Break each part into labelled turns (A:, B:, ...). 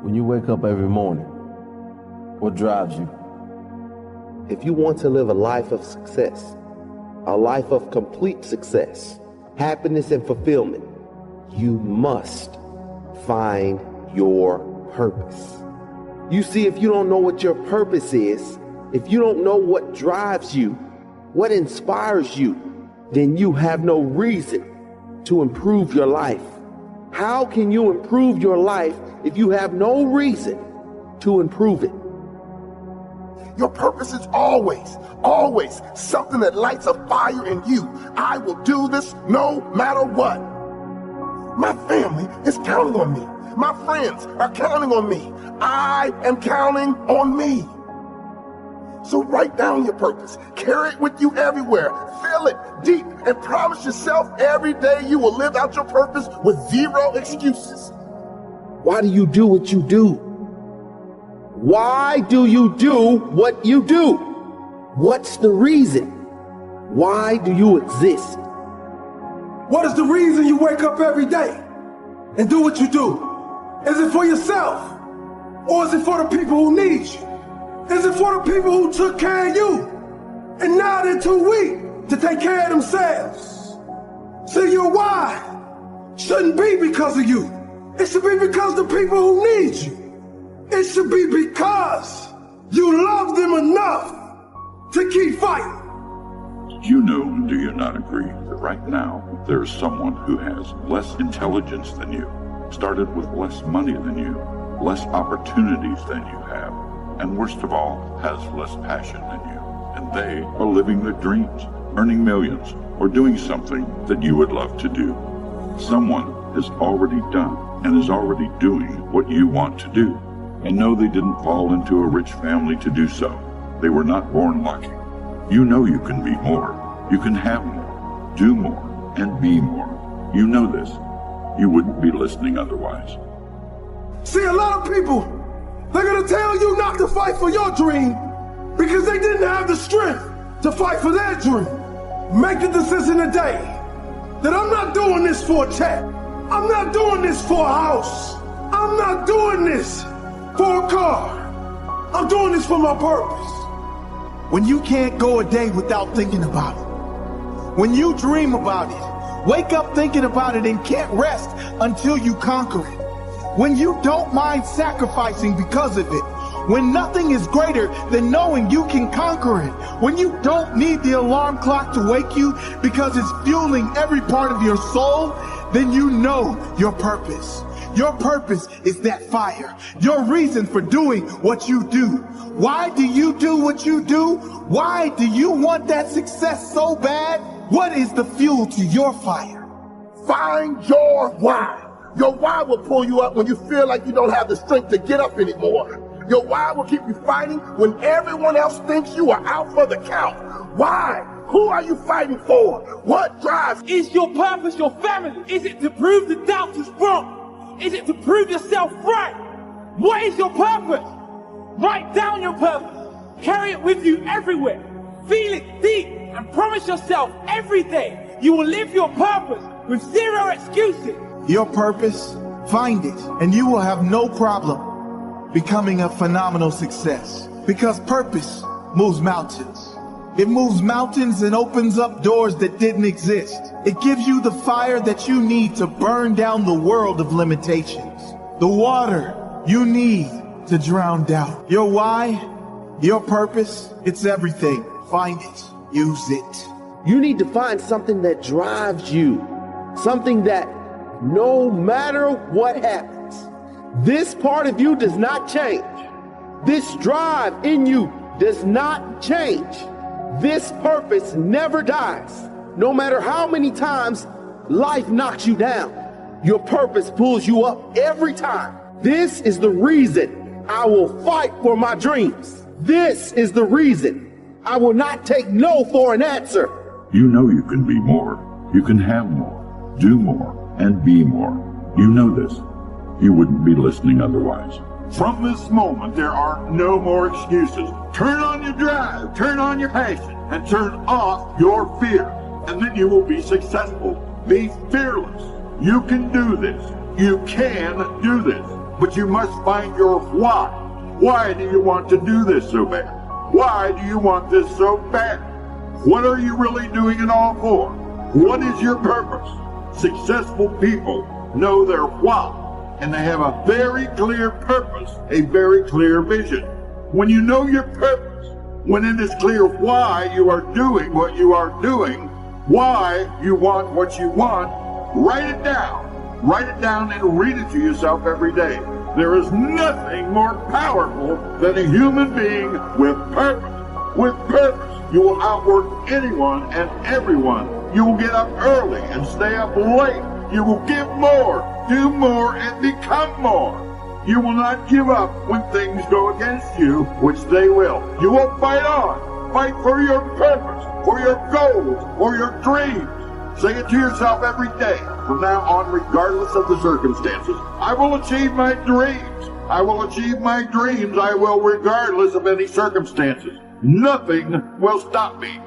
A: When you wake up every morning, what drives you?
B: If you want to live a life of success, a life of complete success, happiness and fulfillment, you must find your purpose. You see, if you don't know what your purpose is, if you don't know what drives you, what inspires you, then you have no reason to improve your life. How can you improve your life if you have no reason to improve it?
C: Your purpose is always something that lights a fire in you. I will do this no matter what. My family is counting on me. My friends are counting on me. I am counting on me. So write down your purpose. Carry it with you everywhere. Feel it deep and promise yourself every day you will live out your purpose with zero excuses.
B: Why do you do what you do? Why do you do what you do? What's the reason? Why do you exist?
D: What is the reason you wake up every day and do what you do? Is it for yourself? Or is it for the people who need you? Is it for the people who took care of you and now they're too weak to take care of themselves? So your why shouldn't be because of you. It should be because of the people who need you. It should be because you love them enough to keep fighting.
E: Did you know, and do you not agree, that right now there is someone who has less intelligence than you, started with less money than you, less opportunities than you have, and worst of all, has less passion than you, and they are living their dreams, earning millions, or doing something that you would love to do. Someone has already done and is already doing what you want to do. And no, they didn't fall into a rich family to do so. They were not born lucky. You know you can be more. You can have more, do more, and be more. You know this. You wouldn't be listening otherwise.
D: See, a lot of people, they're gonna tell you not to fight for your dream because they didn't have the strength to fight for their dream. Make the decision today that I'm not doing this for a check. I'm not doing this for a house. I'm not doing this for a car. I'm doing this for my purpose. When you can't go a day without thinking about it, when you dream about it, wake up thinking about it and can't rest until you conquer it. When you don't mind sacrificing because of it, when nothing is greater than knowing you can conquer it, when you don't need the alarm clock to wake you because it's fueling every part of your soul, then you know your purpose. Your purpose is that fire, your reason for doing what you do. Why do you do what you do? Why do you want that success so bad? What is the fuel to your fire?
C: Find your why. Your why will pull you up when you feel like you don't have the strength to get up anymore. Your why will keep you fighting when everyone else thinks you are out for the count. Why? Who are you fighting for? What drives?
F: Is your purpose your family? Is it to prove the doubters wrong? Is it to prove yourself right? What is your purpose? Write down your purpose. Carry it with you everywhere. Feel it deep and promise yourself every day you will live your purpose with zero excuses.
D: Your purpose, find it, and you will have no problem becoming a phenomenal success. Because purpose moves mountains. It moves mountains and opens up doors that didn't exist. It gives you the fire that you need to burn down the world of limitations. The water you need to drown doubt. Your why, your purpose, it's everything. Find it. Use it.
B: You need to find something that drives you. Something that no matter what happens, this part of you does not change. This drive in you does not change. This purpose never dies. No matter how many times life knocks you down, your purpose pulls you up every time. This is the reason I will fight for my dreams. This is the reason I will not take no for an answer.
E: You know you can be more. You can have more, do more, and be more. You know this. You wouldn't be listening otherwise.
G: From this moment, there are no more excuses. Turn on your drive, turn on your passion, and turn off your fear. And then you will be successful. Be fearless. You can do this. You can do this. but you must find your why. Why do you want to do this so bad? Why do you want this so bad? What are you really doing it all for? What is your purpose? Successful people know their why, and they have a very clear purpose, a very clear vision. When you know your purpose, when it is clear why you are doing what you are doing, why you want what you want, write it down. Write it down and read it to yourself every day. There is nothing more powerful than a human being with purpose. With purpose, you will outwork anyone and everyone. You will get up early and stay up late. You will give more, do more, and become more. You will not give up when things go against you, which they will. You will fight on. Fight for your purpose, for your goals, for your dreams. Say it to yourself every day. From now on, regardless of the circumstances, I will achieve my dreams. I will achieve my dreams. I will, regardless of any circumstances. Nothing will stop me.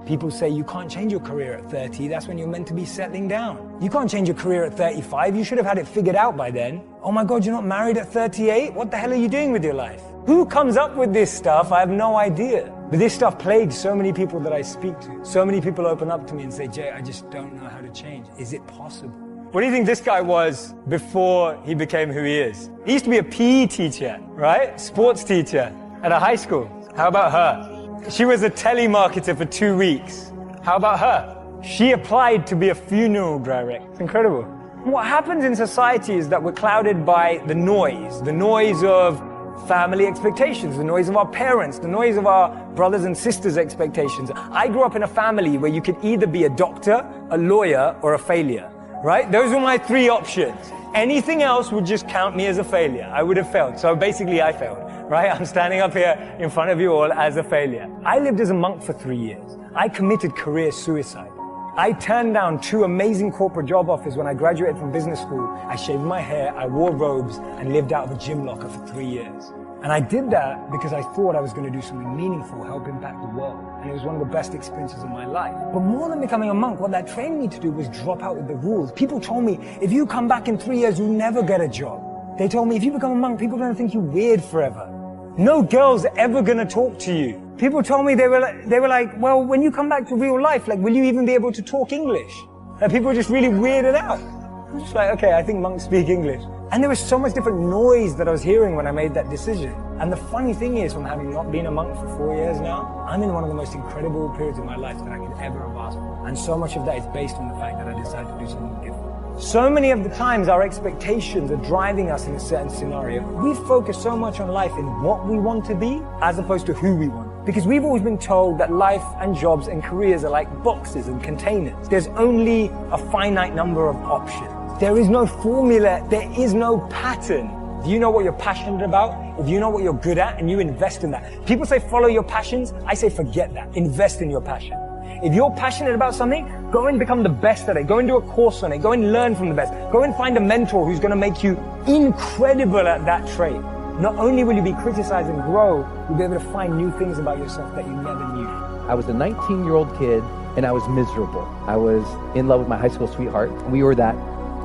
H: People say you can't change your career at 30. That's when you're meant to be settling down. You can't change your career at 35. You should have had it figured out by then. Oh my God, you're not married at 38? What the hell are you doing with your life? Who comes up with this stuff? I have no idea. But this stuff plagues so many people that I speak to. So many people open up to me and say, Jay, I just don't know how to change. Is it possible? What do you think this guy was before he became who he is? He used to be a PE teacher, right? Sports teacher at a high school. How about her? She was a telemarketer for 2 weeks. How about her? She applied to be a funeral director. It's incredible. What happens in society is that we're clouded by the noise of family expectations, the noise of our parents, the noise of our brothers and sisters' expectations. I grew up in a family where you could either be a doctor, a lawyer, or a failure, right? Those were my three options. Anything else would just count me as a failure. I would have failed. So basically I failed, right? I'm standing up here in front of you all as a failure. I lived as a monk for 3 years. I committed career suicide. I turned down 2 amazing corporate job offers when I graduated from business school. I shaved my hair, I wore robes, and lived out of a gym locker for 3 years. And I did that because I thought I was going to do something meaningful, help impact the world. And it was one of the best experiences of my life. But more than becoming a monk, what that trained me to do was drop out with the rules. People told me, if you come back in 3 years, you'll never get a job. They told me, if you become a monk, people are going to think you're weird forever. No girl's ever going to talk to you. People told me, they were like, well, when you come back to real life, like, will you even be able to talk English? And people were just really weirded out. I'm just like, okay, I think monks speak English. And there was so much different noise that I was hearing when I made that decision. And the funny thing is, from having not been a monk for 4 years now, I'm in one of the most incredible periods of my life that I could ever have asked for. And so much of that is based on the fact that I decided to do something different. So many of the times our expectations are driving us in a certain scenario. We focus so much on life in what we want to be as opposed to who we want. Because we've always been told that life and jobs and careers are like boxes and containers. There's only a finite number of options. There is no formula, there is no pattern. If you know what you're passionate about, if you know what you're good at, and you invest in that. People say follow your passions, I say forget that. Invest in your passion. If you're passionate about something, go and become the best at it. Go and do a course on it. Go and learn from the best. Go and find a mentor who's going to make you incredible at that trait. Not only will you be criticized and grow, you'll be able to find new things about yourself that you never knew.
I: I was a 19-year-old kid, and I was miserable. I was in love with my high school sweetheart. We were that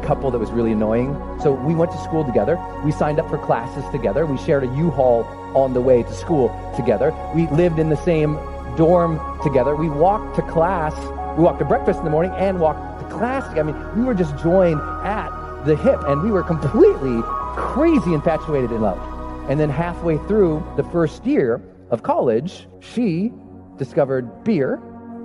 I: couple that was really annoying. So we went to school together. We signed up for classes together. We shared a U-Haul on the way to school together. We lived in the same dorm together. We walked to class. We walked to breakfast in the morning and walked to class. I mean, we were just joined at the hip, and we were completely crazy infatuated in love. And then halfway through the first year of college, she discovered beer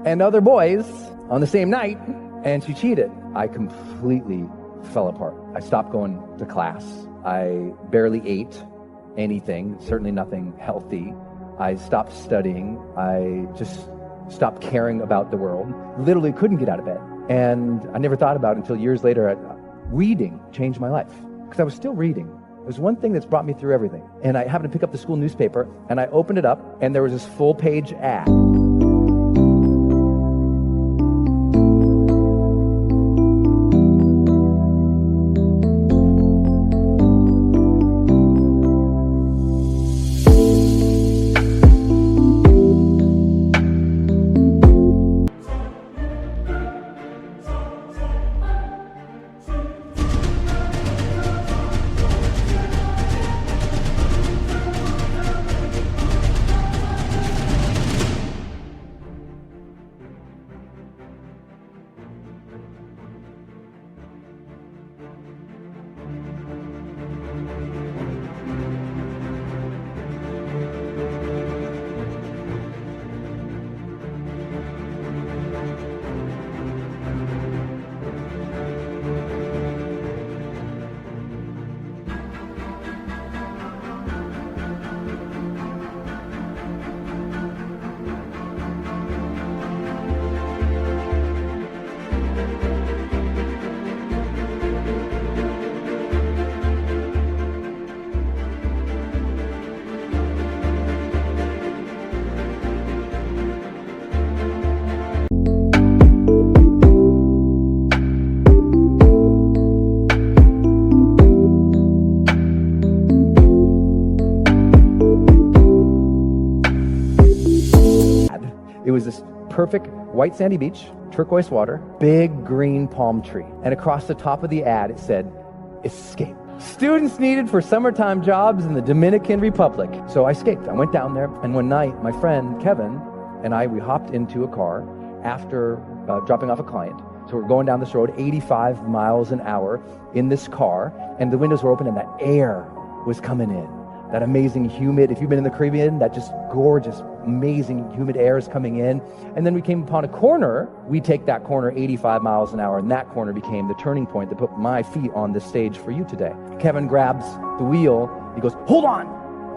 I: and other boys on the same night, and she cheated. I completely fell apart. I stopped going to class. I barely ate anything, certainly nothing healthy. I stopped studying. I just stopped caring about the world. Literally couldn't get out of bed. And I never thought about it until years later. Reading changed my life because I was still reading. There's one thing that's brought me through everything. And I happened to pick up the school newspaper, and I opened it up, and there was this full-page ad. was this perfect white sandy beach, turquoise water, big green palm tree. And across the top of the ad, it said, escape. Students needed for summertime jobs in the Dominican Republic. So I escaped. I went down there, and one night, my friend Kevin and I, we hopped into a car after dropping off a client. So we're going down this road, 85 miles an hour in this car, and the windows were open, and that air was coming in. That amazing humid, if you've been in the Caribbean, that just gorgeous, amazing humid air is coming in. And then we came upon a corner. We take that corner 85 miles an hour, and that corner became the turning point that put my feet on this stage for you today. Kevin grabs the wheel. He goes, hold on,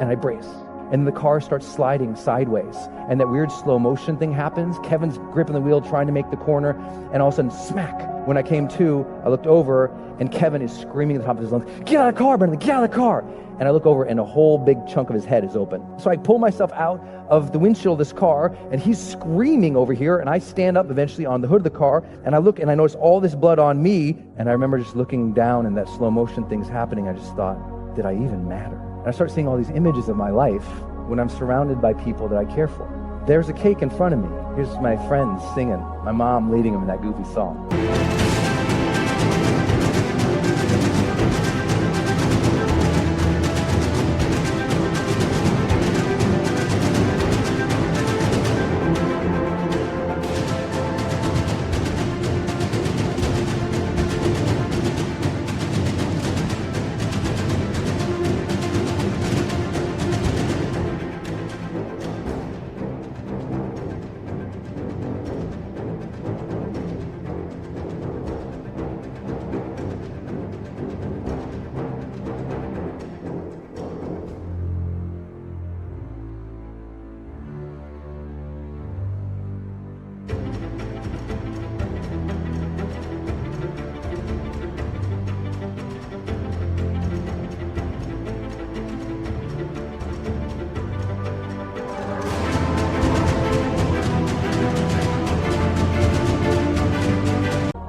I: and I brace. And the car starts sliding sideways, and that weird slow motion thing happens. Kevin's gripping the wheel, trying to make the corner, and all of a sudden, smack. When I came to, I looked over, and Kevin is screaming at the top of his lungs, get out of the car, Brendan, get out of the car. And I look over, and a whole big chunk of his head is open. So I pull myself out of the windshield of this car, and he's screaming over here, and I stand up eventually on the hood of the car, and I look, and I notice all this blood on me, and I remember just looking down, and that slow motion thing's happening. I just thought, did I even matter? And I start seeing all these images of my life when I'm surrounded by people that I care for. There's a cake in front of me. Here's my friends singing, my mom leading them in that goofy song.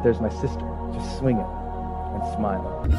I: There's my sister, just swinging and smiling.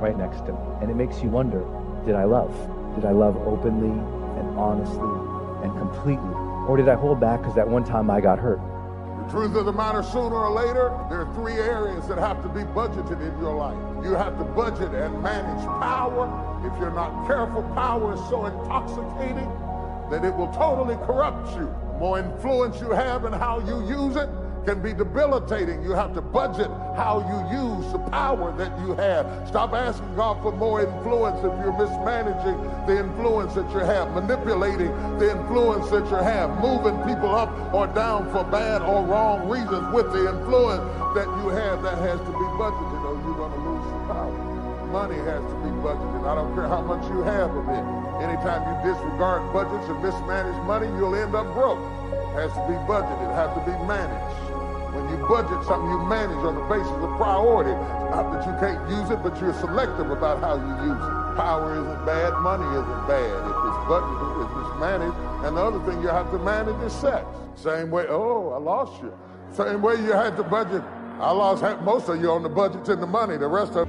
I: Right next to me. And it makes you wonder, did I love? Did I love openly and honestly and completely? Or did I hold back because that one time I got hurt?
C: The truth of the matter, sooner or later, there are three areas that have to be budgeted in your life. You have to budget and manage power. If you're not careful, power is so intoxicating that it will totally corrupt you. The more influence you have in how you use it, can be debilitating. You have to budget how you use the power that you have. Stop asking God for more influence if you're mismanaging the influence that you have, manipulating the influence that you have, moving people up or down for bad or wrong reasons with the influence that you have. That has to be budgeted or you're going to lose some power. Money has to be budgeted. I don't care how much you have of it. Anytime you disregard budgets and mismanage money, you'll end up broke. Has to be budgeted, has to be managed. When you budget something, you manage on the basis of priority. Not that you can't use it, but you're selective about how you use it. Power isn't bad, money isn't bad. If it's budgeted, if it's managed, and the other thing you have to manage is sex. Same way, oh, I lost you. Same way you had to budget. I lost most of you on the budgets and the money, the rest of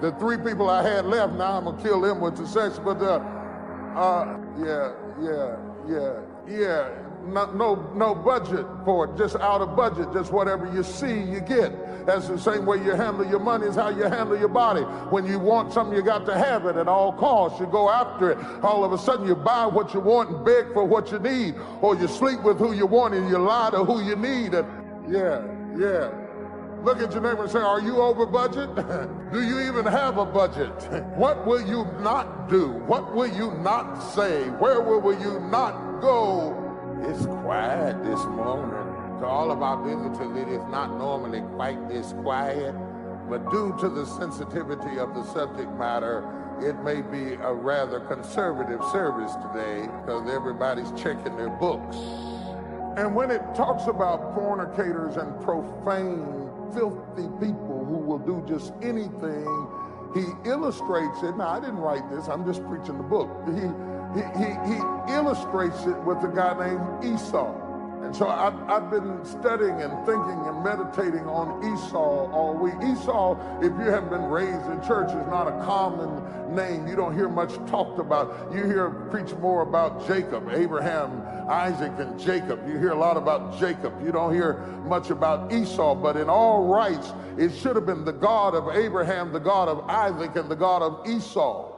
C: the 3 people I had left. Now I'm gonna kill them with the sex, but no budget for it, just out of budget, just whatever you see, you get. That's the same way you handle your money is how you handle your body. When you want something, you got to have it at all costs. You go after it. All of a sudden, you buy what you want and beg for what you need, or you sleep with who you want and you lie to who you need. Look at your neighbor and say, are you over budget? Do you even have a budget? What will you not do? What will you not say? Where will you not go? It's quiet this morning. To all of our visitors, it is not normally quite this quiet, but due to the sensitivity of the subject matter, it may be a rather conservative service today because everybody's checking their books. And when it talks about fornicators and profane, filthy people who will do just anything, he illustrates it. Now, I didn't write this. I'm just preaching the book. He illustrates it with a guy named Esau. And so I've been studying and thinking and meditating on Esau all week. Esau, if you haven't been raised in church, is not a common name. You don't hear much talked about. You hear preach more about Jacob, Abraham, Isaac, and Jacob. You hear a lot about Jacob. You don't hear much about Esau, but in all rights, it should have been the God of Abraham, the God of Isaac, and the God of Esau.